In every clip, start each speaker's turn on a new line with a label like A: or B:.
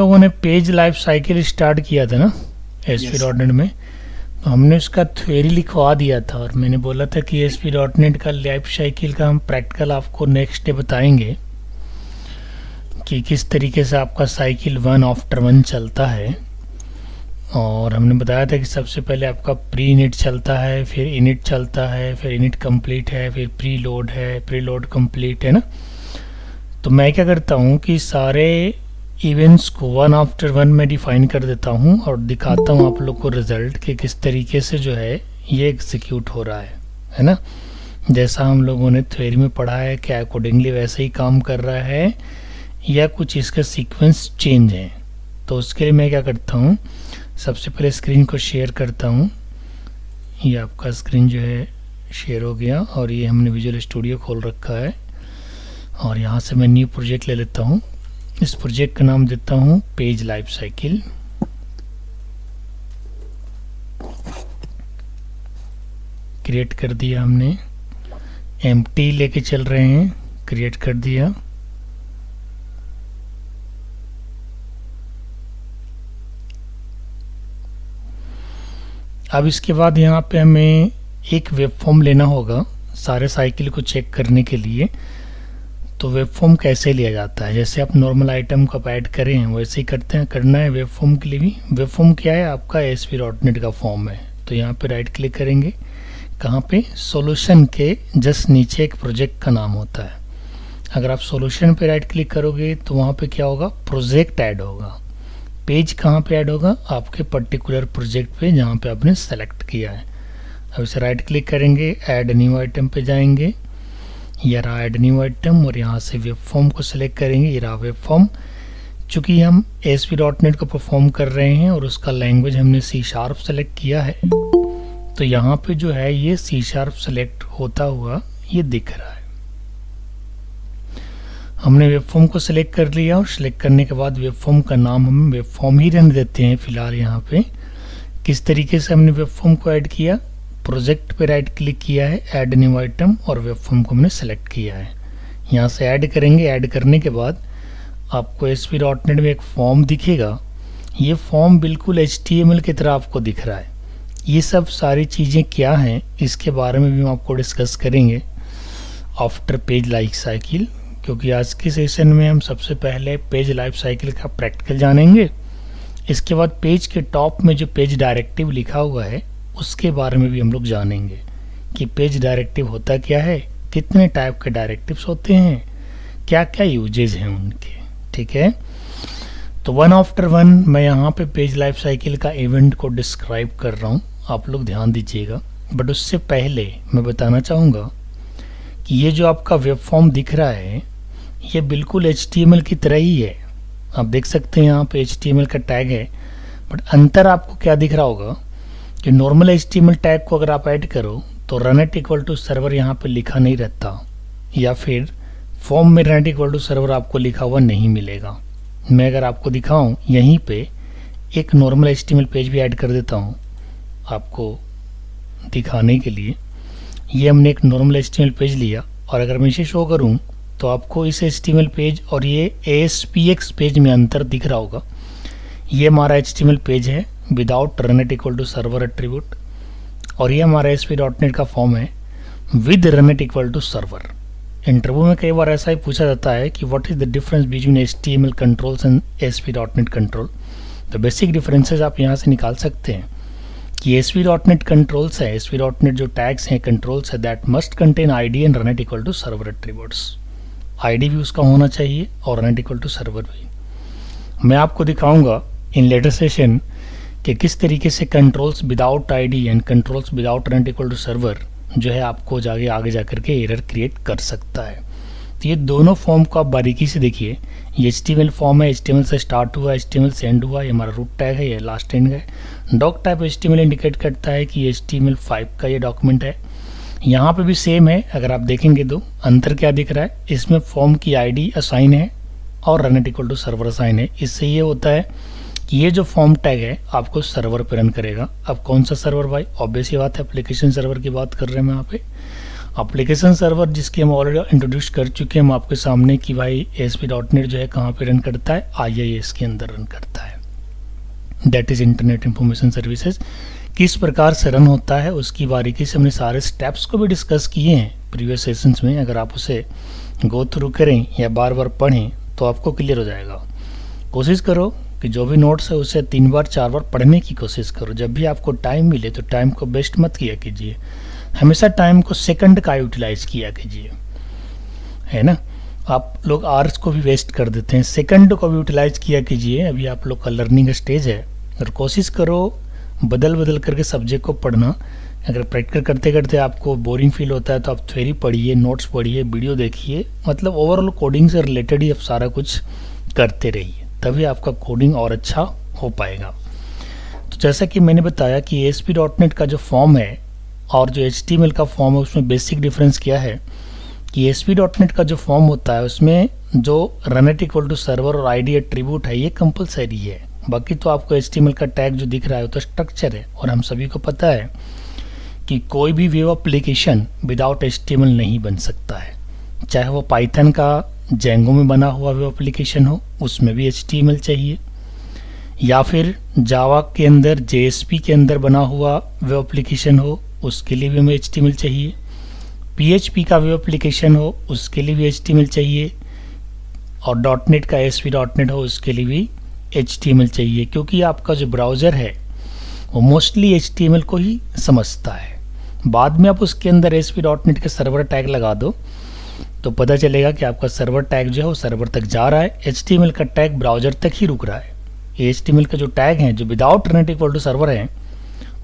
A: लोगों ने page life cycle start किया था ना ASP.NET में, तो हमने उसका थ्योरी लिखवा दिया था और मैंने बोला था कि ASP.NET का लाइफ साइकिल का हम प्रैक्टिकल आपको नेक्स्ट डे बताएंगे कि किस तरीके से आपका साइकिल वन आफ्टर वन चलता है। और हमने बताया था कि सबसे पहले आपका प्री इनिट चलता है, फिर इनिट चलता है, फिर इनिट कंप्लीट है, फिर प्री लोड है, प्री लोड कंप्लीट है ना। तो मैं क्या करता हूँ कि सारे इवेंट्स को वन आफ्टर वन में डिफाइन कर देता हूँ और दिखाता हूँ आप लोग को रिजल्ट कि किस तरीके से जो है ये एग्जीक्यूट हो रहा है ना। जैसा हम लोगों ने थ्योरी में पढ़ा है क्या अकॉर्डिंगली वैसे ही काम कर रहा है या कुछ इसका सीक्वेंस चेंज है। तो उसके लिए मैं क्या करता हूँ, सबसे पहले स्क्रीन को शेयर करता हूँ। ये आपका स्क्रीन जो है शेयर हो गया और ये हमने विजुअल स्टूडियो खोल रखा है और यहाँ से मैं न्यू प्रोजेक्ट ले लेता हूँ। इस प्रोजेक्ट का नाम देता हूँ पेज लाइफ साइकिल। क्रिएट कर दिया हमने, एम्प्टी लेके चल रहे हैं, क्रिएट कर दिया। अब इसके बाद यहाँ पे हमें एक वेब फॉर्म लेना होगा सारे साइकिल को चेक करने के लिए। तो वेब फॉर्म कैसे लिया जाता है, जैसे आप नॉर्मल आइटम को ऐड करें वैसे ही करना है वेब फॉर्म के लिए भी। वेब फॉर्म क्या है, आपका ASP.NET का फॉर्म है। तो यहाँ पे राइट क्लिक करेंगे, कहाँ पे, सॉल्यूशन के जस्ट नीचे एक प्रोजेक्ट का नाम होता है। अगर आप सॉल्यूशन पे राइट क्लिक करोगे तो वहाँ पे क्या होगा, प्रोजेक्ट ऐड होगा। पेज कहाँ पे ऐड होगा, आपके पर्टिकुलर प्रोजेक्ट पे जहाँ पे आपने सेलेक्ट किया है। अब इसे राइट क्लिक करेंगे, ऐड न्यू आइटम पे जाएंगे, ये रहा ऐड न्यू आइटम और यहाँ से वेब फॉर्म को सिलेक्ट करेंगे। ये रहा वेब फॉर्म। चूँकि हम ASP.NET को परफॉर्म कर रहे हैं और उसका लैंग्वेज हमने C# सेलेक्ट किया है, तो यहाँ पे जो है ये C# सेलेक्ट होता हुआ ये दिख रहा है। हमने वेब फॉर्म को सिलेक्ट कर लिया और सिलेक्ट करने के बाद वेब फॉर्म का नाम हम वेब फॉर्म ही रहने देते हैं फिलहाल। यहाँ पे किस तरीके से हमने वेब फॉर्म को ऐड किया, प्रोजेक्ट पे राइट क्लिक किया है, ऐड न्यू आइटम और वेब फॉर्म को हमने सेलेक्ट किया है। यहाँ से ऐड करेंगे, ऐड करने के बाद आपको ASP.NET में एक फॉर्म दिखेगा। ये फॉर्म बिल्कुल HTML की तरह आपको दिख रहा है। ये सब सारी चीज़ें क्या हैं इसके बारे में भी हम आपको डिस्कस करेंगे आफ्टर पेज लाइफ साइकिल, क्योंकि आज के सेशन में हम सबसे पहले पेज लाइफ साइकिल का प्रैक्टिकल जानेंगे। इसके बाद पेज के टॉप में जो पेज डायरेक्टिव लिखा हुआ है उसके बारे में भी हम लोग जानेंगे कि पेज डायरेक्टिव होता क्या है, कितने टाइप के डायरेक्टिव्स होते हैं, क्या क्या यूजेज हैं उनके। ठीक है, तो वन आफ्टर वन मैं यहाँ पे पेज लाइफ साइकिल का इवेंट को डिस्क्राइब कर रहा हूँ, आप लोग ध्यान दीजिएगा। बट उससे पहले मैं बताना चाहूँगा कि ये जो आपका वेब फॉर्म दिख रहा है ये बिल्कुल HTML की तरह ही है। आप देख सकते हैं यहाँ पे HTML का टैग है, बट अंतर आपको क्या दिख रहा होगा कि नॉर्मल HTML टैग को अगर आप ऐड करो तो रनएट इक्वल टू सर्वर यहाँ पे लिखा नहीं रहता, या फिर फॉर्म में रनएट इक्वल टू सर्वर आपको लिखा हुआ नहीं मिलेगा। मैं अगर आपको दिखाऊं यहीं पे एक नॉर्मल HTML पेज भी ऐड कर देता हूँ आपको दिखाने के लिए। ये हमने एक नॉर्मल HTML पेज लिया और अगर मैं इसे शो करूँ तो आपको इस HTML पेज और ये ASPX पेज में अंतर दिख रहा होगा। ये हमारा HTML पेज है without run at equal to server attribute, और ये हमारा ASP.NET का फॉर्म है with run at equal to server. Interview में कई बार ऐसा ही पूछा जाता है कि what is the difference between HTML controls and ASP.NET control. तो बेसिक डिफरेंसेस आप यहाँ से निकाल सकते हैं कि ASP.NET कंट्रोल्स है, ASP.NEट जो टैग्स हैं, कंट्रोल्स है, that must contain ID and run at equal to server attributes. ID भी उसका होना चाहिए और रनएट इक्वल टू सर्वर भी। मैं आपको दिखाऊंगा इन लेटर सेशन कि किस तरीके से controls without ID and controls without run at equal to server जो है आपको जाके आगे जा करके एरर क्रिएट कर सकता है। तो ये दोनों फॉर्म को आप बारीकी से देखिए। ये HTML फॉर्म है, HTML से स्टार्ट हुआ, HTML से एंड हुआ, ये हमारा रूट टैग है, ये लास्ट एंड है। डॉक टाइप HTML इंडिकेट करता है कि HTML5 का ये डॉक्यूमेंट है। यहाँ पे भी सेम है, अगर आप देखेंगे तो अंतर क्या दिख रहा है, इसमें फॉर्म की ID असाइन है और रनएट इक्वल टू सर्वर असाइन है। इससे ये होता है कि ये जो फॉर्म टैग है आपको सर्वर पर रन करेगा। अब कौन सा सर्वर भाई, ऑब्वियस ही बात है एप्लीकेशन सर्वर की बात कर रहे हैं हम यहाँ पे। एप्लीकेशन सर्वर जिसकी हम ऑलरेडी इंट्रोड्यूस कर चुके हैं हम आपके सामने कि भाई ASP.NET जो है कहाँ पे रन करता है, IIS के अंदर रन करता है, that is internet information services. किस प्रकार से रन होता है उसकी बारीकी से हमने सारे स्टेप्स को भी डिस्कस किए हैं प्रीवियस सेशंस में। अगर आप उसे गो थ्रू करें या बार बार पढ़ें तो आपको क्लियर हो जाएगा। कोशिश करो कि जो भी नोट्स है उसे 3 बार 4 बार पढ़ने की कोशिश करो। जब भी आपको टाइम मिले तो टाइम को वेस्ट मत किया कीजिए, हमेशा टाइम को सेकंड का यूटिलाइज किया कीजिए, है ना। आप लोग आवर्स को भी वेस्ट कर देते हैं, सेकंड को भी यूटिलाइज किया कीजिए। अभी आप लोग का लर्निंग स्टेज है और कोशिश करो बदल बदल करके सब्जेक्ट को पढ़ना। अगर प्रैक्टिकल करते करते आपको बोरिंग फील होता है तो आप थ्योरी पढ़िए, नोट्स पढ़िए, वीडियो देखिए, मतलब ओवरऑल कोडिंग से रिलेटेड ही आप सारा कुछ करते रहिए, तभी आपका कोडिंग और अच्छा हो पाएगा। तो जैसा कि मैंने बताया कि ASP.NET का जो फॉर्म है और जो HTML का फॉर्म है उसमें बेसिक डिफरेंस क्या है कि ASP.NET का जो फॉर्म होता है उसमें जो रनएट इक्वल टू सर्वर और ID एट्रीब्यूट है ये कंपलसरी है। बाकी तो आपको HTML का टैग जो दिख रहा है वो तो स्ट्रक्चर है, और हम सभी को पता है कि कोई भी वेब एप्लीकेशन विदाउट HTML नहीं बन सकता है। चाहे वो पाइथन का जेंगो में बना हुआ वेब एप्लीकेशन हो उसमें भी HTML चाहिए, या फिर जावा के अंदर JSP के अंदर बना हुआ वेब एप्लीकेशन हो उसके लिए भी हमें HTML चाहिए, PHP का वेब एप्लीकेशन हो उसके लिए भी HTML चाहिए, और .NET का ASP.NET हो उसके लिए भी HTML चाहिए, क्योंकि आपका जो ब्राउज़र है वो मोस्टली HTML को ही समझता है। बाद में आप उसके अंदर ASP.NET के सर्वर टैग लगा दो तो पता चलेगा कि आपका सर्वर टैग जो है वो सर्वर तक जा रहा है, HTML का टैग ब्राउज़र तक ही रुक रहा है। HTML का जो टैग हैं जो without run at equal to server हैं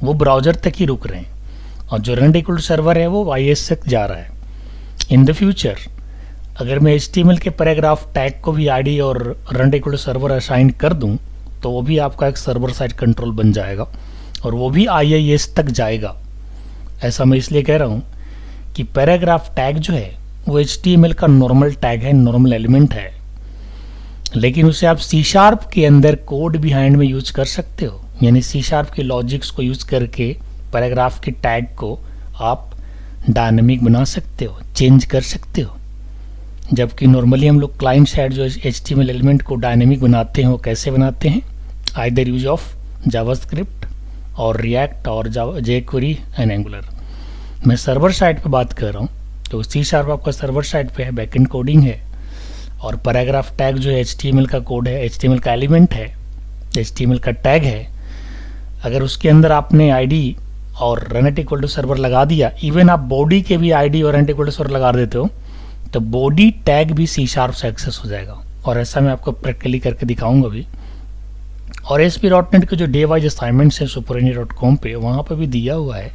A: वो ब्राउज़र तक ही रुक रहे हैं, और जो रनएट इक्वल टू सर्वर है वो IIS तक जा रहा है। इन द फ्यूचर अगर मैं HTML के पैराग्राफ टैग को भी ID और रनएट इक्वल टू सर्वर असाइन कर दूं तो वो भी आपका एक सर्वर साइड कंट्रोल बन जाएगा और वो भी IIS तक जाएगा। ऐसा मैं इसलिए कह रहा हूँ कि पैराग्राफ टैग जो है वो HTML का नॉर्मल टैग है, नॉर्मल एलिमेंट है, लेकिन उसे आप C# के अंदर कोड बिहाइंड में यूज कर सकते हो, यानी C# के लॉजिक्स को यूज करके पैराग्राफ के टैग को आप डायनामिक बना सकते हो, चेंज कर सकते हो। जबकि नॉर्मली हम लोग क्लाइंट साइड जो HTML एलिमेंट को डायनेमिक बनाते हैं वो कैसे बनाते हैं, आइदर यूज ऑफ जावास्क्रिप्ट और रिएक्ट और jQuery एंड एंगुलर। मैं सर्वर साइड पे बात कर रहा हूँ तो C# आपका सर्वर साइड पे है, बैकएंड कोडिंग है, और पैराग्राफ टैग जो है HTML का कोड है, HTML का एलिमेंट है, HTML का टैग है। अगर उसके अंदर आपने ID और रनएट इक्वल टू सर्वर लगा दिया, इवन आप बॉडी के भी ID और रनएट इक्वल टू सर्वर लगा देते हो तो बॉडी टैग भी C# से एक्सेस हो जाएगा, और ऐसा मैं आपको प्रैक्टिकली करके दिखाऊंगा भी। और ASP.NET के जो डे वाइज असाइनमेंट्स हैं superenia.com पे, वहाँ पे भी दिया हुआ है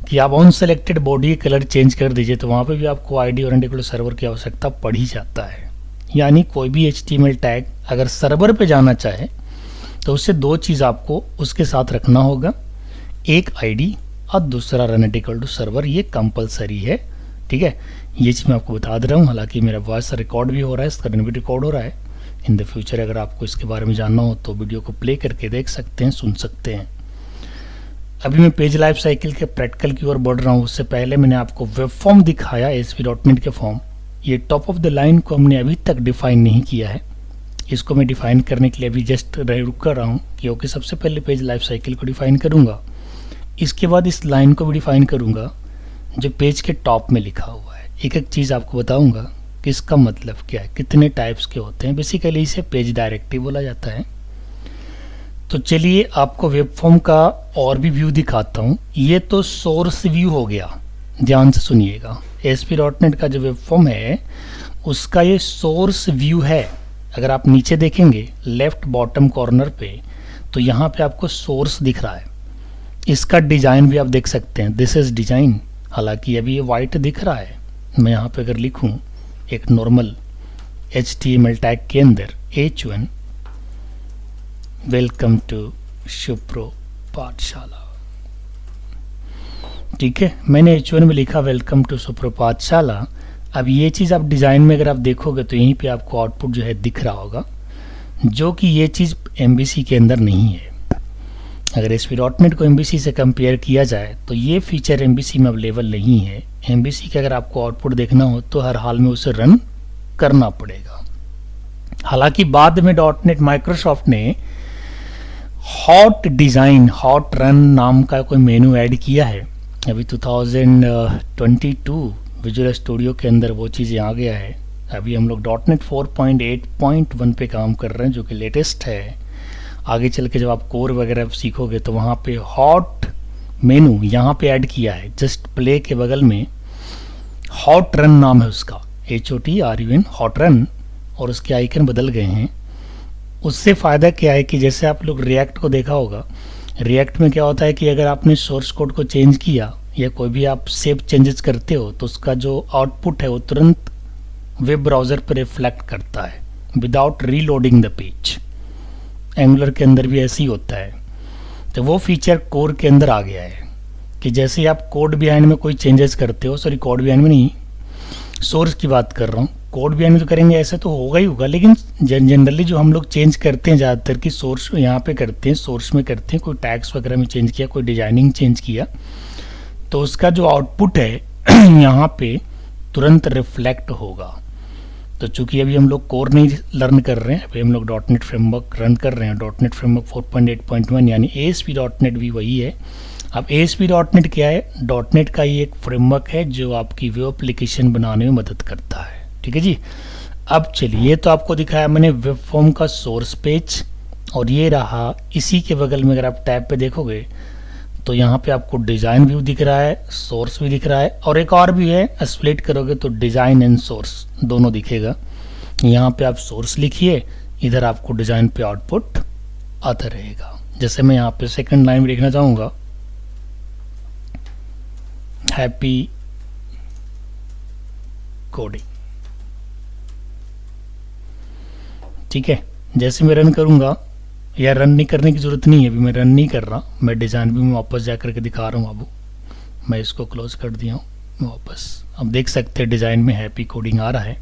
A: कि आप on selected body colour change कर दीजिए तो वहाँ पे भी आपको ID और रनएट सर्वर की आवश्यकता पड़ ही जाता है। यानी कोई भी HTML टैग अगर सर्वर पे जाना चाहे तो उससे 2 चीज़ आपको उसके साथ रखना होगा, एक ID और दूसरा रनएट सर्वर, ये कंपलसरी है। ठीक है, ये चीज़ मैं आपको बता दे रहा हूँ। हालांकि मेरा वॉइस रिकॉर्ड भी हो रहा है, स्क्रीन भी रिकॉर्ड हो रहा है। इन द फ्यूचर अगर आपको इसके बारे में जानना हो तो वीडियो को प्ले करके देख सकते हैं, सुन सकते हैं। अभी मैं पेज लाइफ साइकिल के प्रैक्टिकल की ओर बढ़ रहा हूँ। उससे पहले मैंने आपको वेब फॉर्म दिखाया ASP.NET के फॉर्म। ये टॉप ऑफ द लाइन को हमने अभी तक डिफाइन नहीं किया है, इसको मैं डिफाइन करने के लिए अभी जस्ट रुक कर रहा हूँ कि ओके सबसे पहले पेज लाइफ साइकिल को डिफाइन करूँगा, इसके बाद इस लाइन को भी डिफाइन करूँगा जो पेज के टॉप में लिखा हुआ है। एक एक चीज़ आपको बताऊँगा कि इसका मतलब क्या है, कितने टाइप्स के होते हैं। बेसिकली इसे पेज डायरेक्टिव बोला जाता है। तो चलिए आपको वेब फॉर्म का और भी व्यू दिखाता हूँ। ये तो सोर्स व्यू हो गया, ध्यान से सुनिएगा। ASP.NET का जो वेब फॉर्म है उसका ये सोर्स व्यू है। अगर आप नीचे देखेंगे लेफ्ट बॉटम कॉर्नर पे तो यहाँ पे आपको सोर्स दिख रहा है। इसका डिज़ाइन भी आप देख सकते हैं, दिस इज़ डिज़ाइन। हालांकि अभी ये वाइट दिख रहा है। मैं यहाँ पे अगर लिखूँ एक नॉर्मल HTML टैग के अंदर H1 वेलकम टू शुप्रो पाठशाला, ठीक है, मैंने H1 में लिखा वेलकम टू शुप्रो पाठशाला। अब ये चीज़ आप डिज़ाइन में अगर आप देखोगे तो यहीं पे आपको आउटपुट जो है दिख रहा होगा, जो कि ये चीज़ MVC के अंदर नहीं है। अगर ASP.NET को MVC से कंपेयर किया जाए तो ये फीचर MVC में अवेलेबल नहीं है। MVC का अगर आपको आउटपुट देखना हो तो हर हाल में उसे रन करना पड़ेगा। हालांकि बाद में .NET माइक्रोसॉफ्ट ने हॉट डिज़ाइन हॉट रन नाम का कोई मेनू ऐड किया है। अभी 2022 विजुअल स्टूडियो के अंदर वो चीज़ें आ गया है। अभी हम लोग .NET 4.8.1 पे काम कर रहे हैं जो कि लेटेस्ट है। आगे चल के जब आप कोर वगैरह सीखोगे तो वहाँ पे हॉट मेनू यहाँ पे ऐड किया है। जस्ट प्ले के बगल में हॉट रन नाम है उसका, HOTRUN हॉट रन, और उसके आइकन बदल गए हैं। उससे फ़ायदा क्या है कि जैसे आप लोग रिएक्ट को देखा होगा, रिएक्ट में क्या होता है कि अगर आपने सोर्स कोड को चेंज किया या कोई भी आप सेव चेंजेस करते हो तो उसका जो आउटपुट है वो तुरंत वेब ब्राउज़र पर रिफ्लेक्ट करता है without reloading the page. Angular के अंदर भी ऐसे ही होता है। तो वो फीचर कोर के अंदर आ गया है कि जैसे आप कोड बिहाइंड में कोई चेंजेस करते हो, सॉरी कोड बिहाइंड में नहीं, सोर्स की बात कर रहा हूँ, कोड बिहाइंड में तो करेंगे ऐसे तो होगा ही होगा, लेकिन जनरली जो हम लोग चेंज करते हैं ज़्यादातर कि सोर्स यहाँ पे करते हैं, सोर्स में करते हैं, कोई टैग्स वगैरह में चेंज किया, कोई डिजाइनिंग चेंज किया, तो उसका जो आउटपुट है यहाँ पे तुरंत रिफ्लेक्ट होगा। तो चूंकि अभी हम लोग कोर नहीं लर्न कर रहे हैं, अभी हम लोग .NET फ्रेमवर्क रन कर रहे हैं, .NET फ्रेमवर्क 4.8.1 यानी ASP.NET भी वही है। अब ASP.NET क्या है? .NET का ही एक फ्रेमवर्क है जो आपकी वेब एप्लीकेशन बनाने में मदद करता है। ठीक है जी। अब चलिए, तो आपको दिखाया मैंने वेब फॉर्म का सोर्स पेज, और ये रहा इसी के बगल में। अगर आप टैब पे देखोगे तो यहाँ पे आपको डिज़ाइन व्यू दिख रहा है, सोर्स भी दिख रहा है, और एक और भी है, स्प्लिट करोगे तो डिज़ाइन एंड सोर्स दोनों दिखेगा। यहाँ पे आप सोर्स लिखिए, इधर आपको डिज़ाइन पे आउटपुट आता रहेगा। जैसे मैं यहाँ पे सेकंड लाइन में लिखना चाहूँगा हैप्पी कोडिंग, ठीक है। जैसे मैं रन करूँगा, या रन नहीं करने की ज़रूरत नहीं है, अभी मैं रन नहीं कर रहा, मैं डिज़ाइन भी में वापस जा करके दिखा रहा हूँ। अब मैं इसको क्लोज कर दिया हूँ, मैं वापस, अब देख सकते हैं डिज़ाइन में हैप्पी कोडिंग आ रहा है।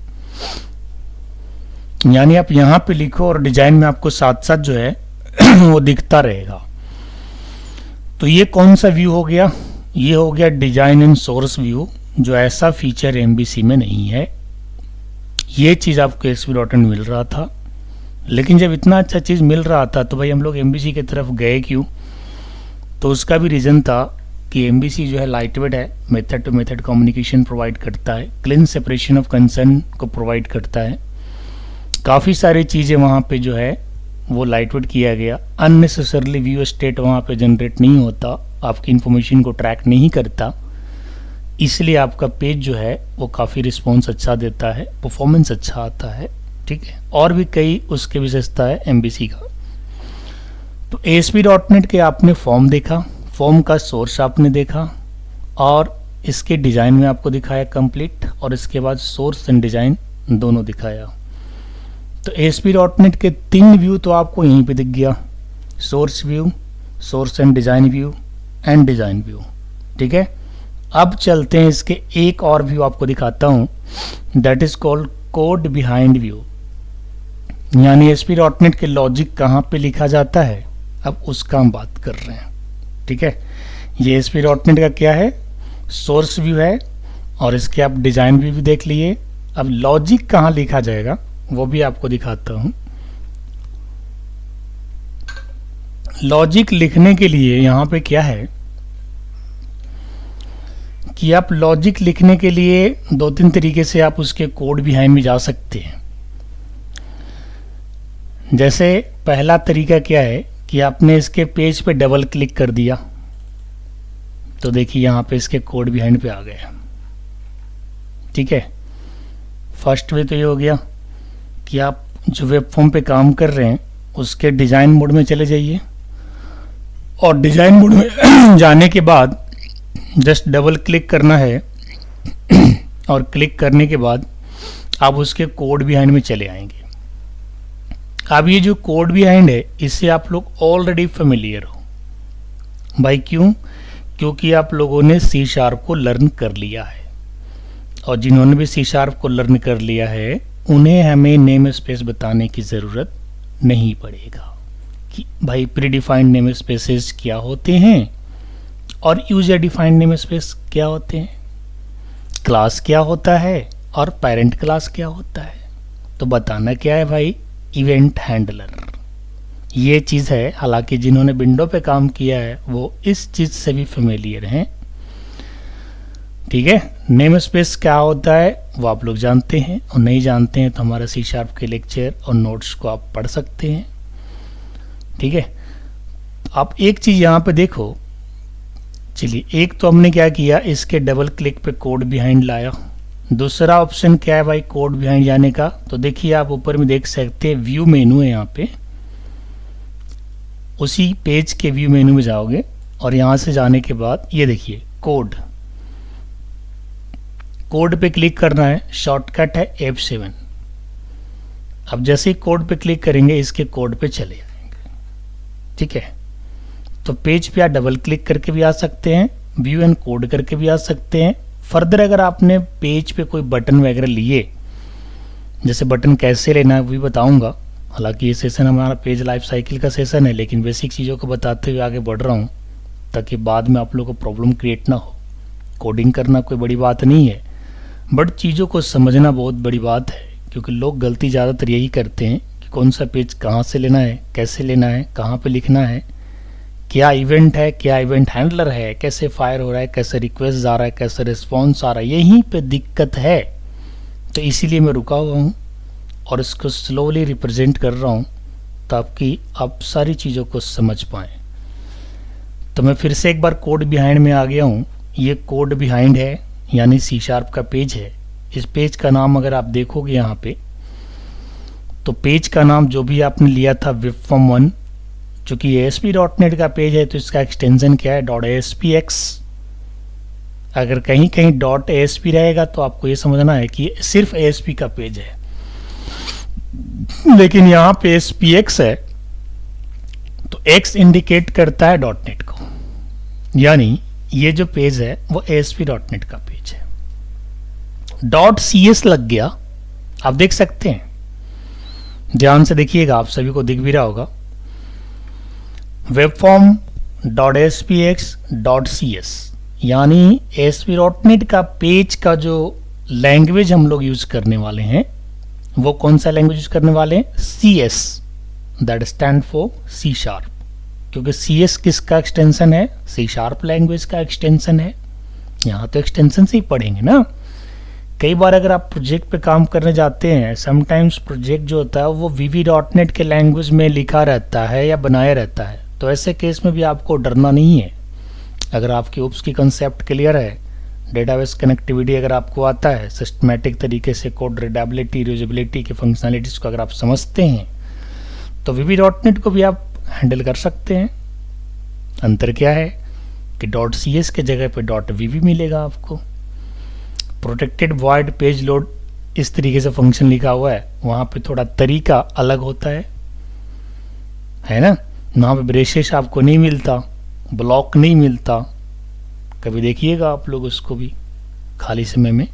A: यानी आप यहाँ पे लिखो और डिज़ाइन में आपको साथ साथ जो है वो दिखता रहेगा। तो ये कौन सा व्यू हो गया? ये हो गया डिज़ाइन एंड सोर्स व्यू, जो ऐसा फीचर MVC में नहीं है। ये चीज़ आपको ASP.NET मिल रहा था, लेकिन जब इतना अच्छा चीज़ मिल रहा था तो भाई हम लोग MVC की तरफ गए क्यों? तो उसका भी रीज़न था कि MVC जो है लाइटवेट है, method to method communication provide करता है, क्लीन सेपरेशन ऑफ कंसर्न को प्रोवाइड करता है, काफ़ी सारी चीज़ें वहाँ पे जो है वो लाइटवेट किया गया। अननेसेसरली व्यू स्टेट वहाँ पे जनरेट नहीं होता, आपकी इन्फॉर्मेशन को ट्रैक नहीं करता, इसलिए आपका पेज जो है वो काफ़ी रिस्पॉन्स अच्छा देता है, परफॉर्मेंस अच्छा आता है। ठीक है, और भी कई उसके विशेषता है MVC का। तो ASP.NET के आपने फॉर्म देखा, फॉर्म का सोर्स आपने देखा, और इसके डिज़ाइन में आपको दिखाया कंप्लीट, और इसके बाद सोर्स एंड डिज़ाइन दोनों दिखाया। तो ASP.NET के 3 व्यू तो आपको यहीं पे दिख गया, source view, source and design view and design view. ठीक है, अब चलते हैं इसके एक और व्यू आपको दिखाता हूँ, that is called code behind view. यानी ASP.NET के लॉजिक कहाँ पे लिखा जाता है, अब उसका हम बात कर रहे हैं। ठीक है, ये ASP.NEट का क्या है? सोर्स व्यू है, और इसके आप डिज़ाइन व्यू भी देख लिए। अब लॉजिक कहाँ लिखा जाएगा वो भी आपको दिखाता हूँ। लॉजिक लिखने के लिए यहाँ पे क्या है कि आप लॉजिक लिखने के लिए 2-3 तरीके से आप उसके कोड बिहाइंड में जा सकते हैं। जैसे पहला तरीका क्या है कि आपने इसके पेज पे डबल क्लिक कर दिया, तो देखिए यहाँ पे इसके कोड बिहाइंड पे आ गया। ठीक है, फर्स्ट वे तो ये हो गया कि आप जो वेब फॉर्म पे काम कर रहे हैं उसके डिज़ाइन मोड में चले जाइए, और डिज़ाइन मोड में जाने के बाद जस्ट डबल क्लिक करना है, और क्लिक करने के बाद आप उसके कोड बिहाइंड में चले आएंगे। अब ये जो कोड बिहाइंड है इससे आप लोग ऑलरेडी फेमिलियर हो भाई। क्यों? क्योंकि आप लोगों ने C# को लर्न कर लिया है, और जिन्होंने भी C# को लर्न कर लिया है उन्हें हमें नेम स्पेस बताने की ज़रूरत नहीं पड़ेगा कि भाई प्री डिफाइंड नेम स्पेसेस क्या होते हैं और यूजर डिफाइंड नेम स्पेस क्या होते हैं, क्लास क्या होता है और पेरेंट क्लास क्या होता है। तो बताना क्या है भाई, इवेंट हैंडलर ये चीज़ है। हालांकि जिन्होंने विंडो पे काम किया है वो इस चीज़ से भी फेमिलियर हैं, ठीक है। नेम स्पेस क्या होता है वो आप लोग जानते हैं, और नहीं जानते हैं तो हमारा C# के लेक्चर और नोट्स को आप पढ़ सकते हैं, ठीक है। आप एक चीज़ यहाँ पे देखो, चलिए एक तो हमने क्या किया, इसके डबल क्लिक पे कोड बिहाइंड लाया। दूसरा ऑप्शन क्या है भाई कोड बिहाइंड जाने का, तो देखिए आप ऊपर में देख सकते हैं व्यू मेनू है यहाँ पे, उसी पेज के व्यू मेनू में जाओगे और यहाँ से जाने के बाद ये देखिए कोड पे क्लिक करना है, शॉर्टकट है F7। अब जैसे ही कोड पे क्लिक करेंगे इसके कोड पे चले जाएंगे, ठीक है। तो पेज पे आप डबल क्लिक करके भी आ सकते हैं, व्यू एंड कोड करके भी आ सकते हैं। फर्दर अगर आपने पेज पे कोई बटन वगैरह लिए, जैसे बटन कैसे लेना है वो भी बताऊंगा। हालांकि ये सेशन हमारा पेज लाइफ साइकिल का सेशन है, लेकिन बेसिक चीज़ों को बताते हुए आगे बढ़ रहा हूँ ताकि बाद में आप लोगों को प्रॉब्लम क्रिएट ना हो। कोडिंग करना कोई बड़ी बात नहीं है, बट चीज़ों को समझना बहुत बड़ी बात है, क्योंकि लोग गलती ज़्यादातर यही करते हैं कि कौन सा पेज कहाँ से लेना है, कैसे लेना है, कहाँ पे लिखना है, क्या इवेंट है, क्या इवेंट हैंडलर है, कैसे फायर हो रहा है, कैसे रिक्वेस्ट आ रहा है, कैसे रिस्पॉन्स आ रहा है, यहीं पे दिक्कत है। तो इसीलिए मैं रुका हुआ हूँ और इसको स्लोली रिप्रेजेंट कर रहा हूँ ताकि आप सारी चीज़ों को समझ पाएँ। तो मैं फिर से एक बार कोड बिहाइंड में आ गया हूँ। ये कोड बिहाइंड है यानी C# का पेज है। इस पेज का नाम अगर आप देखोगे यहाँ पे, तो पेज का नाम जो भी आपने लिया था webform1, चूँकि ASP.NET का पेज है तो इसका एक्सटेंशन क्या है .ASPX। अगर कहीं कहीं .ASP रहेगा तो आपको ये समझना है कि सिर्फ ASP का पेज है, लेकिन यहाँ पे ASPX है तो X इंडिकेट करता है .NET को, यानी ये जो पेज है वो ASP.NET का पेज है। .CS लग गया, आप देख सकते हैं, ध्यान से देखिएगा, आप सभी को दिख भी रहा होगा। webform.aspx.cs यानी ASP.NET का पेज का जो लैंग्वेज हम लोग यूज करने वाले हैं वो कौन सा लैंग्वेज यूज करने वाले हैं, CS, that stand for C#, क्योंकि CS किसका एक्सटेंशन है, C# लैंग्वेज का एक्सटेंशन है। यहाँ तो एक्सटेंशन से ही पढ़ेंगे ना। कई बार अगर आप प्रोजेक्ट पे काम करने जाते हैं, समटाइम्स प्रोजेक्ट जो होता है वो VB.NET के लैंग्वेज में लिखा रहता है या बनाया रहता है, तो ऐसे केस में भी आपको डरना नहीं है। अगर आपकी ओप्स की कंसेप्ट क्लियर है, डेटाबेस कनेक्टिविटी अगर आपको आता है, सिस्टमैटिक तरीके से कोड रीडेबिलिटी, रीयूजेबिलिटी के फंक्शनलिटीज़ को अगर आप समझते हैं, तो VB.NET को भी आप हैंडल कर सकते हैं। अंतर क्या है कि .CS के जगह पे .VB मिलेगा आपको। प्रोटेक्टेड वॉइड पेज लोड इस तरीके से फंक्शन लिखा हुआ है, वहाँ पे थोड़ा तरीका अलग होता है ना। वहाँ पे ब्रेसेस आपको नहीं मिलता, ब्लॉक नहीं मिलता, कभी देखिएगा आप लोग उसको भी खाली समय में।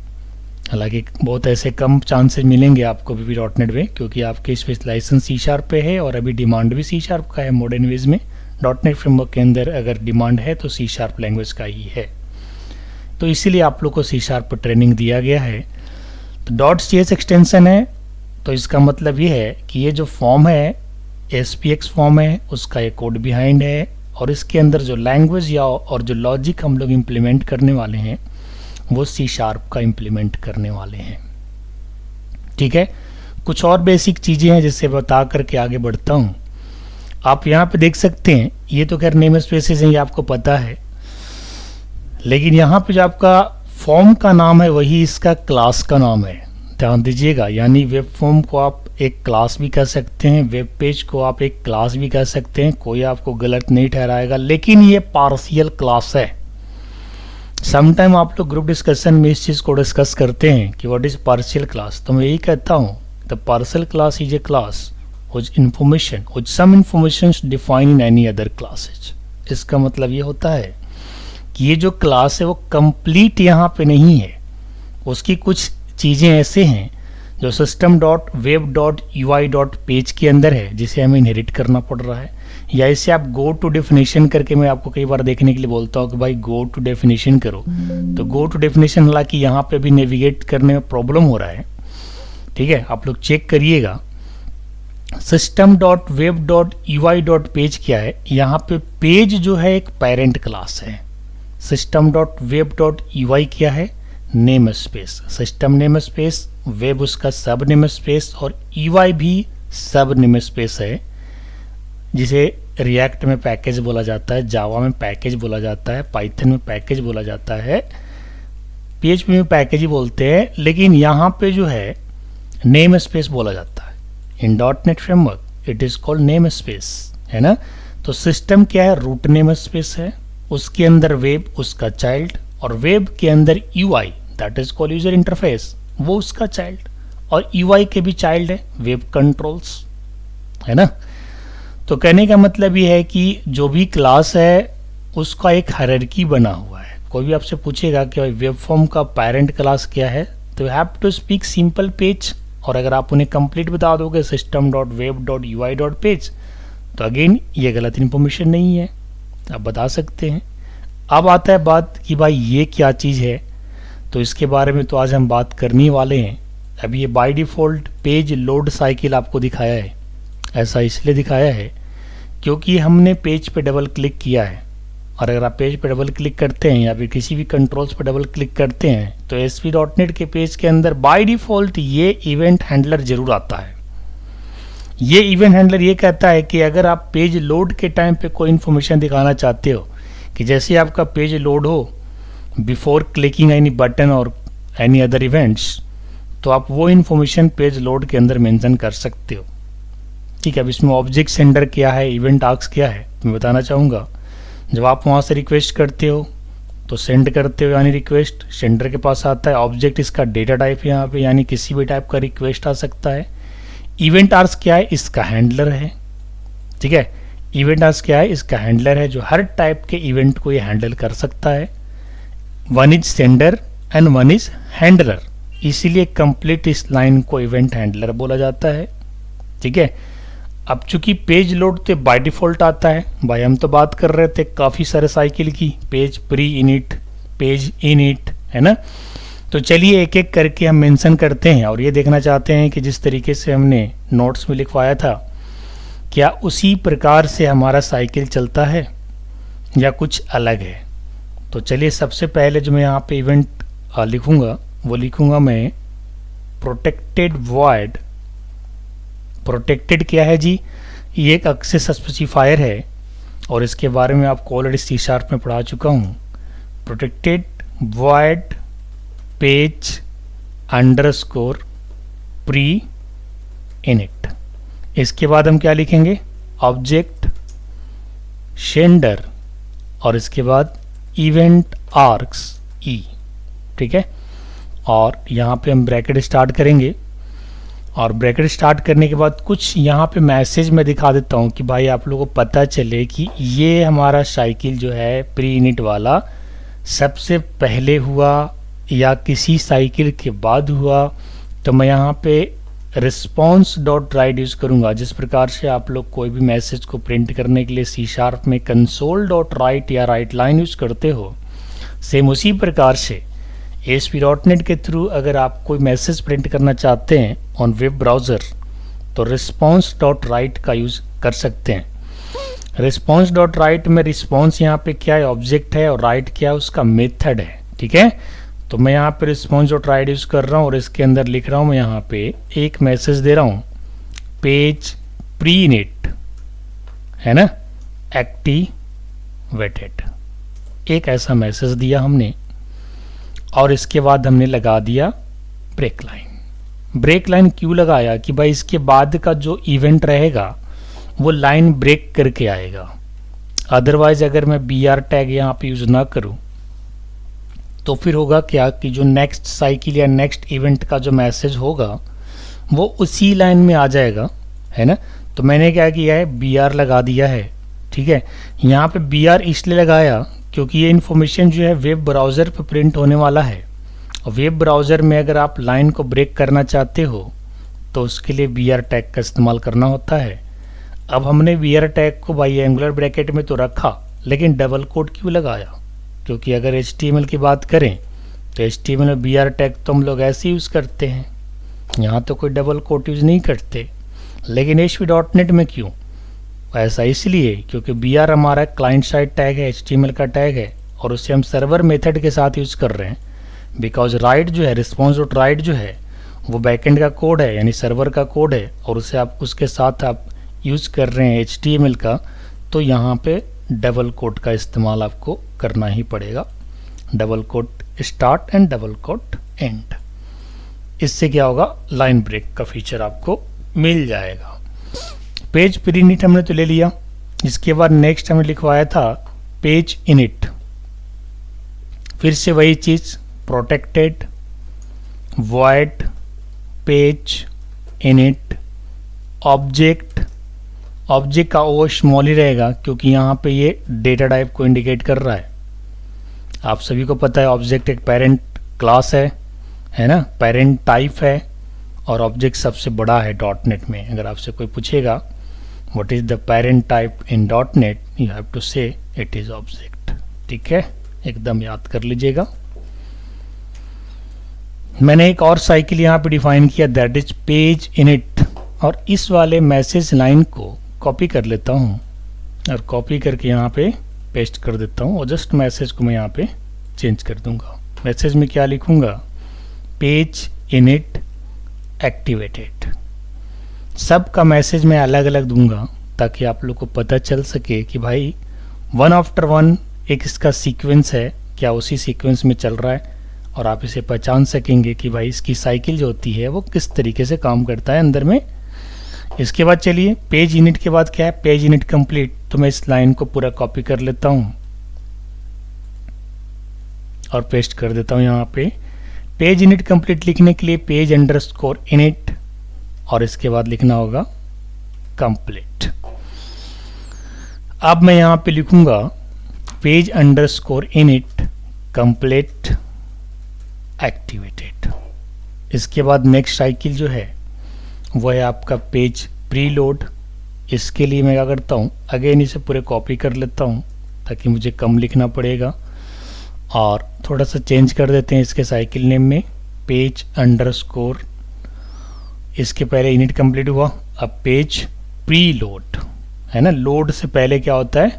A: हालांकि बहुत ऐसे कम चांसेस मिलेंगे आपको VB.NET में, क्योंकि आपके स्पेशलाइजेशन C# पे है और अभी डिमांड भी C# का है मॉडर्न वेज में। .NET फ्रेमवर्क के अंदर अगर डिमांड है तो C# लैंग्वेज का ही है, तो इसीलिए आप लोग को C# पर ट्रेनिंग दिया गया है। तो .CS एक्सटेंशन है, तो इसका मतलब ये है कि ये जो फॉर्म है ASPX फॉर्म है, उसका ये कोड बिहाइंड है, और इसके अंदर जो लैंग्वेज या और जो लॉजिक हम लोग इम्प्लीमेंट करने वाले हैं वो C# का इम्प्लीमेंट करने वाले हैं, ठीक है। कुछ और बेसिक चीज़ें हैं जिससे बता करके आगे बढ़ता हूँ। आप यहाँ पे देख सकते हैं, ये तो खैर नेम स्पेसेस हैं, ये आपको पता है, लेकिन यहाँ पे जो आपका फॉर्म का नाम है वही इसका क्लास का नाम है, ध्यान दीजिएगा। यानी वेब फॉर्म को आप एक क्लास भी कह सकते हैं, वेब पेज को आप एक क्लास भी कह सकते हैं, कोई आपको गलत नहीं ठहराएगा, लेकिन ये पार्शियल क्लास है। समटाइम आप लोग ग्रुप डिस्कशन में इस चीज़ को डिस्कस करते हैं कि व्हाट इज पार्शियल क्लास, तो मैं यही कहता हूँ the partial class is a class which information which some informations define in any other classes। इसका मतलब ये होता है कि ये जो क्लास है वो कंप्लीट यहाँ पे नहीं है, उसकी कुछ चीज़ें ऐसे हैं जो system dot web dot UI dot page के अंदर है, जिसे हमें इनहेरिट करना पड़ रहा है, या इसे आप गो टू डेफिनेशन करके मैं आपको कई बार देखने के लिए बोलता हूँ कि भाई गो टू डेफिनेशन करो, तो गो टू डेफिनेशन हालांकि यहाँ पे भी नेविगेट करने में प्रॉब्लम हो रहा है, ठीक है, आप लोग चेक करिएगा। System dot web dot UI dot page क्या है, यहाँ पे पेज जो है एक पेरेंट क्लास है। System dot web dot UI क्या है, name space, system name space, web उसका सब नेम स्पेस, और यूआई भी सब नेम स्पेस है, जिसे रिएक्ट में पैकेज बोला जाता है, जावा में पैकेज बोला जाता है, पाइथन में पैकेज बोला जाता है, पीएचपी में पैकेज ही बोलते हैं, लेकिन यहाँ पे जो है नेम स्पेस बोला जाता है। In dot net framework it is called name space, है ना। तो सिस्टम क्या है, रूट नेम स्पेस है, उसके अंदर वेब उसका चाइल्ड, और वेब के अंदर UI that is called user interface, वो उसका चाइल्ड, और यूआई के भी चाइल्ड है वेब कंट्रोल्स, है ना। तो कहने का मतलब ये है कि जो भी क्लास है उसका एक हायरार्की बना हुआ है। कोई भी आपसे पूछेगा कि भाई वेब फॉर्म का पेरेंट क्लास क्या है, तो you have to speak simple page, और अगर आप उन्हें कंप्लीट बता दोगे system dot web dot UI dot page, तो अगेन ये गलत इन्फॉर्मेशन नहीं है, आप बता सकते हैं। अब आता है बात कि भाई ये क्या चीज़ है, तो इसके बारे में तो आज हम बात करने वाले हैं। अब ये by default page load cycle आपको दिखाया है, ऐसा इसलिए दिखाया है क्योंकि हमने पेज पे डबल क्लिक किया है, और अगर आप पेज पे डबल क्लिक करते हैं या फिर किसी भी कंट्रोल्स पे डबल क्लिक करते हैं तो ASP.NET के पेज के अंदर बाय डिफ़ॉल्ट ये इवेंट हैंडलर जरूर आता है। ये इवेंट हैंडलर ये कहता है कि अगर आप पेज लोड के टाइम पे कोई इन्फॉर्मेशन दिखाना चाहते हो, कि जैसे आपका पेज लोड हो बिफोर क्लिकिंग एनी बटन और एनी अदर इवेंट्स, तो आप वो इन्फॉर्मेशन पेज लोड के अंदर मेंशन कर सकते हो। ठीक है, अब इसमें ऑब्जेक्ट सेंडर क्या है, इवेंट आर्क्स क्या है, मैं बताना चाहूँगा। जब आप वहाँ से रिक्वेस्ट करते हो तो सेंड करते हो, यानी रिक्वेस्ट सेंडर के पास आता है, ऑब्जेक्ट इसका डेटा टाइप है यहाँ पे, यानी किसी भी टाइप का रिक्वेस्ट आ सकता है। इवेंट आर्क्स क्या है, इसका हैंडलर है, ठीक है, इवेंट आर्क्स क्या है, इसका हैंडलर है जो हर टाइप के इवेंट को ये हैंडल कर सकता है। One is sender and one is handler, इसीलिए कंप्लीट इस लाइन को इवेंट हैंडलर बोला जाता है, ठीक है। अब चूंकि पेज लोड तो बाय डिफ़ॉल्ट आता है, भाई हम तो बात कर रहे थे काफ़ी सारे साइकिल की, page pre init, page init, है ना। तो चलिए एक एक करके हम मेंशन करते हैं, और ये देखना चाहते हैं कि जिस तरीके से हमने नोट्स में लिखवाया था क्या उसी प्रकार से हमारा साइकिल चलता है या कुछ अलग है। तो चलिए सबसे पहले जो मैं यहाँ पे इवेंट लिखूँगा वो लिखूँगा मैं प्रोटेक्टेड वॉइड। प्रोटेक्टेड क्या है जी, ये एक एक्सेस स्पेसिफायर है, और इसके बारे में आपको ऑलरेडी C# में पढ़ा चुका हूँ। Protected void page underscore pre init. इसके बाद हम क्या लिखेंगे, ऑब्जेक्ट सेंडर, और इसके बाद इवेंट आर्क्स ई, ठीक है। और यहाँ पे हम ब्रैकेट स्टार्ट करेंगे, और ब्रैकेट स्टार्ट करने के बाद कुछ यहाँ पे मैसेज मैं दिखा देता हूँ कि भाई आप लोगों को पता चले कि ये हमारा साइकिल जो है प्री इनिट वाला सबसे पहले हुआ या किसी साइकिल के बाद हुआ। तो मैं यहाँ पे रिस्पॉन्स डॉट राइट यूज़ करूँगा, जिस प्रकार से आप लोग कोई भी मैसेज को प्रिंट करने के लिए C# में कंसोल डॉट राइट या राइट लाइन यूज़ करते हो, सेम उसी प्रकार से ASP.NET के थ्रू अगर आप कोई मैसेज प्रिंट करना चाहते हैं ऑन वेब ब्राउज़र तो रिस्पॉन्स डॉट राइट का यूज़ कर सकते हैं। रिस्पॉन्स डॉट राइट में रिस्पॉन्स यहाँ पे क्या है, ऑब्जेक्ट है, और राइट क्या है, उसका मेथड है, ठीक है। तो मैं यहाँ पे रिस्पॉन्स डॉट राइट यूज़ कर रहा हूँ, और इसके अंदर लिख रहा हूँ मैं यहाँ पे एक मैसेज दे रहा हूँ, पेज प्री इनिट, है ना, एक्टिवेटेड, एक ऐसा मैसेज दिया हमने, और इसके बाद हमने लगा दिया ब्रेक लाइन। ब्रेक लाइन क्यों लगाया कि भाई इसके बाद का जो इवेंट रहेगा वो लाइन ब्रेक करके आएगा। अदरवाइज अगर मैं BR टैग यहाँ पे यूज़ ना करूँ तो फिर होगा क्या कि जो नेक्स्ट साइकिल या नेक्स्ट इवेंट का जो मैसेज होगा वो उसी लाइन में आ जाएगा, है ना। तो मैंने क्या किया है, BR लगा दिया है, ठीक है। यहाँ पे BR इसलिए लगाया क्योंकि ये इन्फॉर्मेशन जो है वेब ब्राउज़र पर प्रिंट होने वाला है, वेब ब्राउज़र में अगर आप लाइन को ब्रेक करना चाहते हो तो उसके लिए वी आर टैग का इस्तेमाल करना होता है। अब हमने वी आर टैग को बाई एंगुलर ब्रैकेट में तो रखा, लेकिन डबल कोट क्यों लगाया? क्योंकि अगर HTML की बात करें तो HTML में वी आर टैग तो हम लोग ऐसे यूज़ करते हैं, यहाँ तो कोई डबल कोट यूज़ नहीं करते। लेकिन ASP.NET में क्यों? ऐसा इसलिए क्योंकि वी आर हमारा क्लाइंट साइड टैग है, HTML का टैग है, और उसे हम सर्वर मेथड के साथ यूज़ कर रहे हैं। बिकॉज राइट जो है, रिस्पॉन्स डॉट राइट जो है वो बैकएंड का कोड है, यानी सर्वर का कोड है, और उसे आप उसके साथ आप यूज़ कर रहे हैं HTML का, तो यहाँ पे डबल कोट का इस्तेमाल आपको करना ही पड़ेगा। Double quote start and double quote end. इससे क्या होगा, लाइन ब्रेक का फीचर आपको मिल जाएगा। पेज प्रीनिट हमने तो ले लिया। इसके बाद नेक्स्ट हमने लिखवाया था पेज इनिट। फिर से वही चीज़, protected void page init object. Object का ओ स्मॉल ही रहेगा क्योंकि यहाँ पे ये डेटा टाइप को इंडिकेट कर रहा है। आप सभी को पता है ऑब्जेक्ट एक पेरेंट क्लास है ना, पेरेंट टाइप है, और ऑब्जेक्ट सबसे बड़ा है .NET में। अगर आपसे कोई पूछेगा what is the parent type in .NET, you have to say it is object. ठीक है, एकदम याद कर लीजिएगा। मैंने एक और साइकिल यहाँ पे डिफाइन किया, दैट इज पेज इनिट, और इस वाले मैसेज लाइन को कॉपी कर लेता हूँ और कॉपी करके यहाँ पे पेस्ट कर देता हूँ, और जस्ट मैसेज को मैं यहाँ पे चेंज कर दूंगा। मैसेज में क्या लिखूंगा, पेज इनिट एक्टिवेटेड। सबका मैसेज मैं अलग अलग दूंगा ताकि आप लोग को पता चल सके कि भाई वन आफ्टर वन एक इसका सीक्वेंस है, क्या उसी सीक्वेंस में चल रहा है, और आप इसे पहचान सकेंगे कि भाई इसकी साइकिल जो होती है वो किस तरीके से काम करता है अंदर में। इसके बाद चलिए पेज इनिट के बाद क्या है, पेज इनिट कंप्लीट। तो मैं इस लाइन को पूरा कॉपी कर लेता हूँ और पेस्ट कर देता हूँ यहाँ पे। पेज इनिट कंप्लीट लिखने के लिए पेज अंडरस्कोर इनिट, और इसके बाद लिखना होगा कंप्लीट। अब मैं यहाँ पे लिखूंगा page underscore init complete activated. इसके बाद नेक्स्ट साइकिल जो है वो है आपका पेज प्रीलोड। इसके लिए मैं क्या करता हूँ, अगेन इसे पूरे कॉपी कर लेता हूँ ताकि मुझे कम लिखना पड़ेगा, और थोड़ा सा चेंज कर देते हैं इसके साइकिल नेम में, पेज अंडरस्कोर। इसके पहले इनिट कंप्लीट हुआ, अब पेज प्रीलोड है ना, लोड से पहले क्या होता है,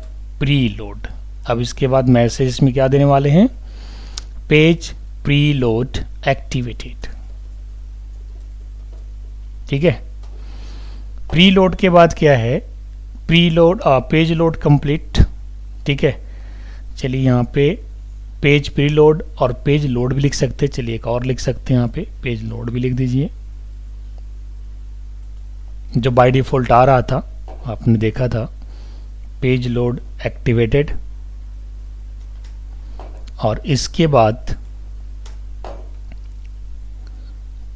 A: प्रीलोड। अब इसके बाद मैसेज में क्या देने वाले हैं, पेज प्रीलोड एक्टिवेटेड। ठीक है, प्रीलोड के बाद क्या है, प्रीलोड पेज लोड कंप्लीट। ठीक है, चलिए यहाँ पे पेज प्रीलोड और पेज लोड भी लिख सकते हैं। चलिए एक और लिख सकते हैं, यहाँ पे पेज लोड भी लिख दीजिए। जो बाय डिफॉल्ट आ रहा था आपने देखा था, पेज लोड एक्टिवेटेड, और इसके बाद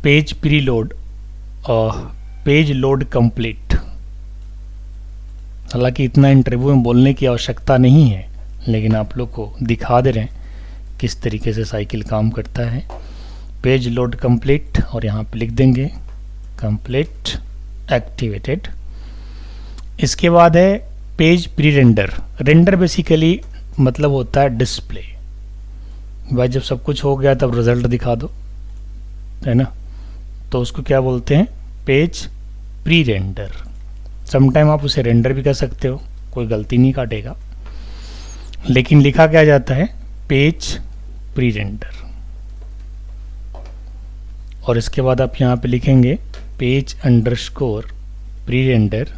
A: पेज प्रीलोड और पेज लोड कंप्लीट। हालांकि इतना इंटरव्यू में बोलने की आवश्यकता नहीं है, लेकिन आप लोग को दिखा दे रहे हैं किस तरीके से साइकिल काम करता है। पेज लोड कंप्लीट, और यहाँ पे लिख देंगे कंप्लीट एक्टिवेटेड। इसके बाद है page pre render. Render basically मतलब होता है डिस्प्ले। भाई जब सब कुछ हो गया तब रिजल्ट दिखा दो, है ना, तो उसको क्या बोलते हैं, पेज प्री रेंडर। समटाइम आप उसे रेंडर भी कर सकते हो, कोई गलती नहीं काटेगा, लेकिन लिखा क्या जाता है, पेज प्री रेंडर। और इसके बाद आप यहाँ पे लिखेंगे page underscore pre render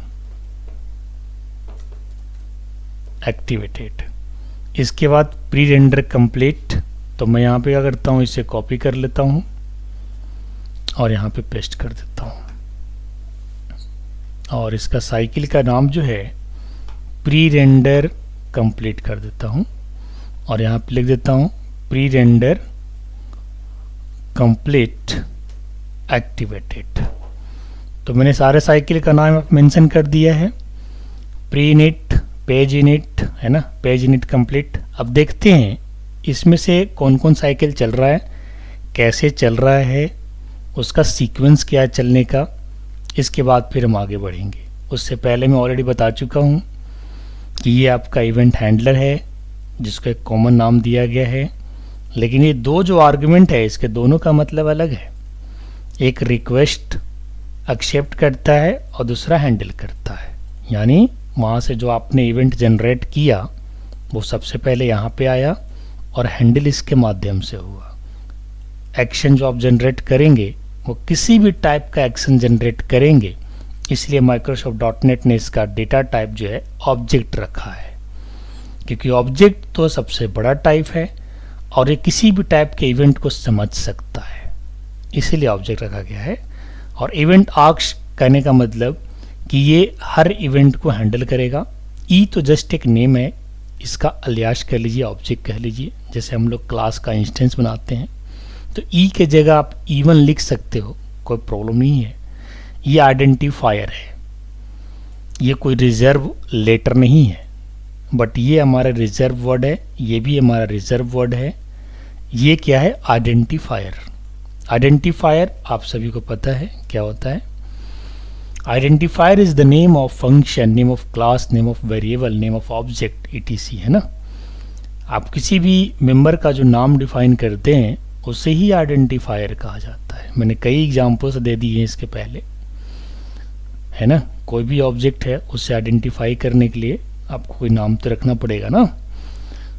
A: activated. इसके बाद प्री रेंडर कंप्लीट। तो मैं यहाँ पे क्या करता हूँ, इसे कॉपी कर लेता हूँ और यहाँ पे पेस्ट कर देता हूँ, और इसका साइकिल का नाम जो है प्री रेंडर कंप्लीट कर देता हूँ, और यहाँ पे लिख देता हूँ प्री रेंडर कंप्लीट एक्टिवेटेड। तो मैंने सारे साइकिल का नाम मेंशन कर दिया है, प्री इनिट, पेज इनिट, है ना, पेज इनिट कंप्लीट। अब देखते हैं इसमें से कौन कौन साइकिल चल रहा है, कैसे चल रहा है, उसका सीक्वेंस क्या है चलने का, इसके बाद फिर हम आगे बढ़ेंगे। उससे पहले मैं ऑलरेडी बता चुका हूँ कि ये आपका इवेंट हैंडलर है जिसको एक कॉमन नाम दिया गया है, लेकिन ये दो जो आर्गुमेंट है इसके दोनों का मतलब अलग है। एक रिक्वेस्ट एक्सेप्ट करता है और दूसरा हैंडल करता है, यानी वहाँ से जो आपने इवेंट जनरेट किया वो सबसे पहले यहाँ पे आया और हैंडल इसके माध्यम से हुआ। एक्शन जो आप जनरेट करेंगे वो किसी भी टाइप का एक्शन जनरेट करेंगे, इसलिए माइक्रोसॉफ्ट .NET ने इसका डेटा टाइप जो है ऑब्जेक्ट रखा है, क्योंकि ऑब्जेक्ट तो सबसे बड़ा टाइप है और ये किसी भी टाइप के इवेंट को समझ सकता है, इसीलिए ऑब्जेक्ट रखा गया है। और इवेंट आर्क्स कहने का मतलब कि ये हर इवेंट को हैंडल करेगा। ई तो जस्ट एक नेम है, इसका अलियास कह लीजिए, ऑब्जेक्ट कह लीजिए। जैसे हम लोग क्लास का इंस्टेंस बनाते हैं तो ई के जगह आप E1 लिख सकते हो, कोई प्रॉब्लम नहीं है। ये आइडेंटिफायर है, ये कोई रिजर्व लेटर नहीं है, बट ये हमारा रिजर्व वर्ड है, ये भी हमारा रिजर्व वर्ड है। ये क्या है? आइडेंटिफायर। आइडेंटिफायर आप सभी को पता है क्या होता है। Identifier is the name of function, name of class, name of variable, name of object, etc, है ना। आप किसी भी मेंबर का जो नाम डिफाइन करते हैं उसे ही आइडेंटिफायर कहा जाता है। मैंने कई एग्जाम्पल्स दे दिए हैं इसके पहले, है ना। कोई भी ऑब्जेक्ट है उसे आइडेंटिफाई करने के लिए आपको कोई नाम तो रखना पड़ेगा ना।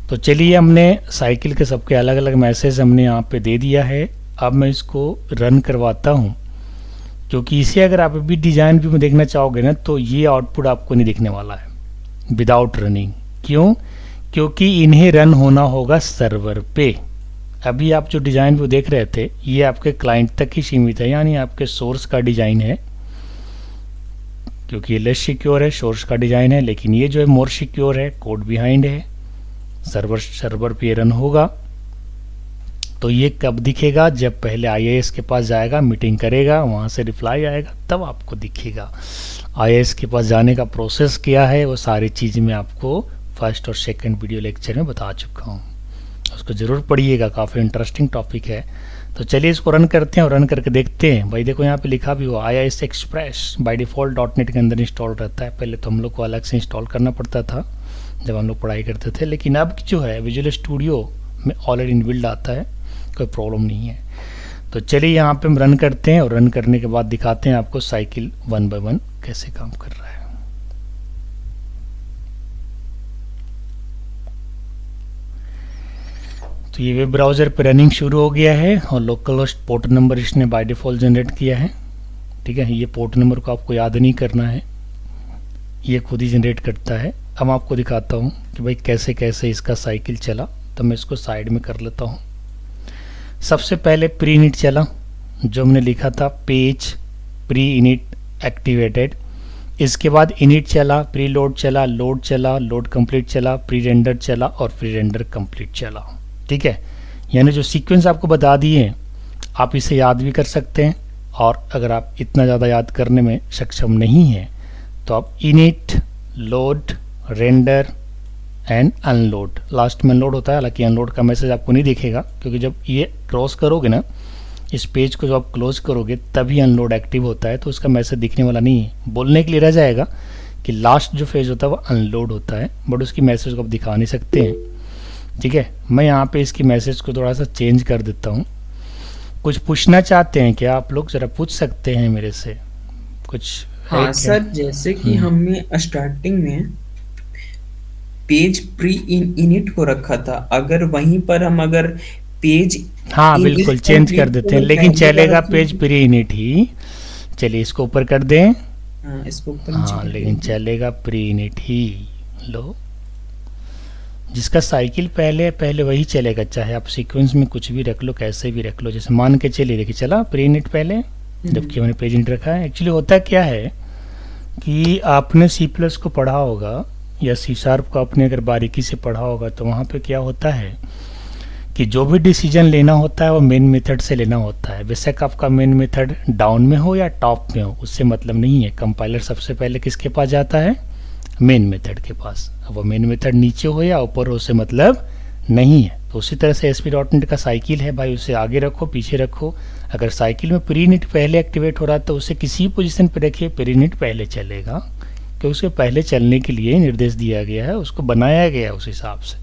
A: तो चलिए, हमने साइकिल के सबके अलग अलग मैसेज हमने यहाँ पे दे दिया है। अब मैं इसको रन करवाता हूँ, क्योंकि इसे अगर आप अभी डिज़ाइन व्यू में देखना चाहोगे ना तो ये आउटपुट आपको नहीं दिखने वाला है विदाउट रनिंग। क्यों? क्योंकि इन्हें रन होना होगा सर्वर पे। अभी आप जो डिज़ाइन व्यू देख रहे थे ये आपके क्लाइंट तक ही सीमित है, यानी आपके सोर्स का डिज़ाइन है, क्योंकि ये लेस सिक्योर है, सोर्स का डिज़ाइन है। लेकिन ये जो है मोर सिक्योर है, कोड बिहाइंड है, सर्वर पे रन होगा। तो ये कब दिखेगा? जब पहले IIS के पास जाएगा, मीटिंग करेगा, वहाँ से रिप्लाई आएगा, तब आपको दिखेगा। IIS के पास जाने का प्रोसेस क्या है वो सारी चीज़ मैं आपको फर्स्ट और सेकंड वीडियो लेक्चर में बता चुका हूँ, उसको ज़रूर पढ़िएगा, काफ़ी इंटरेस्टिंग टॉपिक है। तो चलिए इसको रन करते हैं और रन करके देखते हैं। भाई देखो यहाँ पे लिखा भी हुआ IIS express by default .NET के अंदर इंस्टॉल रहता है। पहले तो हम लोग को अलग से इंस्टॉल करना पड़ता था जब हम लोग पढ़ाई करते थे, लेकिन अब जो है विजुअल स्टूडियो में ऑलरेडी इनबिल्ड आता है, कोई प्रॉब्लम नहीं है। तो चलिए यहाँ पे हम रन करते हैं और रन करने के बाद दिखाते हैं आपको साइकिल 1 by 1 कैसे काम कर रहा है। तो ये वेब ब्राउज़र पे रनिंग शुरू हो गया है और लोकल होस्ट पोर्ट नंबर इसने बाय डिफ़ॉल्ट जनरेट किया है। ठीक है, ये पोर्ट नंबर को आपको याद नहीं करना है, ये खुद ही जनरेट करता है। अब आपको दिखाता हूँ कि भाई कैसे कैसे इसका साइकिल चला। तो मैं इसको साइड में कर लेता हूँ। सबसे पहले प्री इनिट चला, जो हमने लिखा था पेज प्री इनिट एक्टिवेटेड। इसके बाद इनिट चला, प्री लोड चला, लोड कंप्लीट चला, प्री रेंडर चला और प्री रेंडर कंप्लीट चला। ठीक है, यानी जो सीक्वेंस आपको बता दिए आप इसे याद भी कर सकते हैं, और अगर आप इतना ज़्यादा याद करने में सक्षम नहीं हैं तो आप init, load, render and unload, last में अनलोड होता है। हालांकि अनलोड का मैसेज आपको नहीं दिखेगा, क्योंकि जब ये क्रॉस करोगे ना इस पेज को, जब आप क्लोज करोगे तभी अनलोड एक्टिव होता है, तो उसका मैसेज दिखने वाला नहीं है। बोलने के लिए रह जाएगा कि लास्ट जो फेज होता है वो अनलोड होता है, बट उसकी मैसेज को आप दिखा नहीं सकते हैं। ठीक है, मैं यहाँ पे इसकी मैसेज को थोड़ा सा चेंज कर देता हूँ। कुछ पूछना चाहते हैं क्या आप लोग? ज़रा पूछ सकते हैं मेरे से कुछ।
B: हाँ सर, जैसे कि हमने स्टार्टिंग में पेज प्री इनिट को रखा था, अगर वहीं पर हम अगर पेज
A: हाँ बिल्कुल चेंज कर देते हैं, लेकिन चलेगा पेज प्री इनिट ही। चलिए इसको ऊपर कर दें।
B: हाँ, इसको ऊपर
A: हाँ, लेकिन चलेगा प्री इनिट ही। लो, जिसका साइकिल पहले वही चलेगा, चाहे आप सीक्वेंस में कुछ भी रख लो, कैसे भी रख लो। जैसे मान के चलिए, देखिए चला प्री इनिट पहले, जबकि हमने पेज इनिट रखा है। एक्चुअली होता क्या है कि आपने C+ को पढ़ा होगा या C# को आपने अगर बारीकी से पढ़ा होगा तो वहाँ पे क्या होता है कि जो भी डिसीजन लेना होता है वो मेन मेथड से लेना होता है। बेशक आपका मेन मेथड डाउन में हो या टॉप में हो, उससे मतलब नहीं है। कंपाइलर सबसे पहले किसके पास जाता है? मेन मेथड के पास। अब वो मेन मेथड नीचे हो या ऊपर हो, उससे मतलब नहीं है। तो उसी तरह से ASP.NET का साइकिल है भाई, उसे आगे रखो पीछे रखो। अगर साइकिल में प्रीनिट पहले एक्टिवेट हो रहा है तो उसे किसी पोजीशन पे रखिए, प्रीनिट पहले चलेगा, क्योंकि उसके पहले चलने के लिए निर्देश दिया गया है, उसको बनाया गया है उस हिसाब से।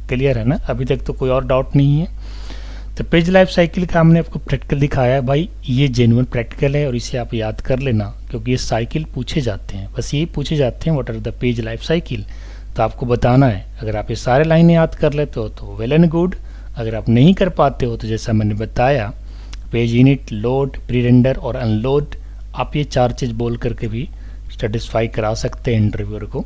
A: क्लियर है ना? अभी तक तो कोई और डाउट नहीं है। तो पेज लाइफ साइकिल का हमने आपको प्रैक्टिकल दिखाया भाई, ये जेन्युइन प्रैक्टिकल है और इसे आप याद कर लेना, क्योंकि ये साइकिल पूछे जाते हैं, बस यही पूछे जाते हैं, what are the page life cycle. तो आपको बताना है, अगर आप ये सारे लाइनें याद कर लेते हो तो वेल एंड गुड। अगर आप नहीं कर पाते हो तो जैसा मैंने बताया, page init, load, pre render और अनलोड, आप ये 4 चीज़ बोल करके भी सेटिस्फाई करा सकते हैं इंटरव्यूअर को।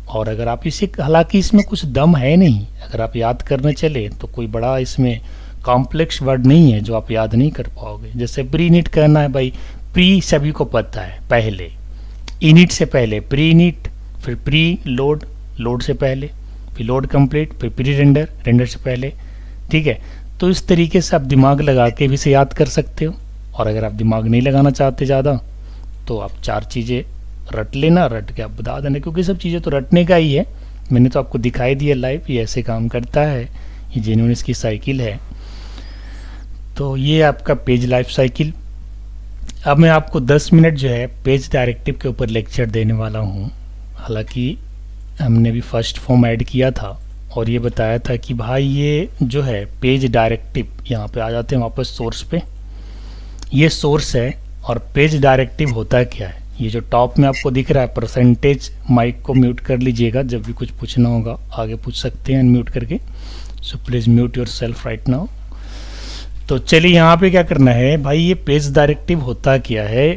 A: और अगर आप इसे, हालांकि इसमें कुछ दम है नहीं, अगर आप याद करने चले तो कोई बड़ा इसमें कॉम्प्लेक्स वर्ड नहीं है जो आप याद नहीं कर पाओगे। जैसे प्री इनिट करना है भाई, प्री सभी को पता है पहले, इनिट से पहले प्री इनिट, फिर प्री लोड, लोड से पहले, फिर लोड कंप्लीट, फिर प्री रेंडर, रेंडर से पहले। ठीक है, तो इस तरीके से आप दिमाग लगा के भी इसे याद कर सकते हो। और अगर आप दिमाग नहीं लगाना चाहते ज़्यादा तो आप 4 चीज़ें रट लेना, रट के आप बता देना, क्योंकि सब चीज़ें तो रटने का ही है। मैंने तो आपको दिखाई दिया लाइव, ये ऐसे काम करता है, ये जेन्युइन इसकी साइकिल है। तो ये आपका पेज लाइफ साइकिल। अब मैं आपको 10 मिनट जो है पेज डायरेक्टिव के ऊपर लेक्चर देने वाला हूँ। हालांकि हमने भी फर्स्ट फॉर्म ऐड किया था और ये बताया था कि भाई ये जो है पेज डायरेक्टिव, यहाँ पे आ जाते हैं वापस सोर्स पे, ये सोर्स है। और पेज डायरेक्टिव होता क्या है, ये जो टॉप में आपको दिख रहा है परसेंटेज, माइक को म्यूट कर लीजिएगा, जब भी कुछ पूछना होगा आगे पूछ सकते हैं अनम्यूट करके। So please mute your self right now. तो चलिए यहाँ पे क्या करना है भाई, ये पेज डायरेक्टिव होता क्या है,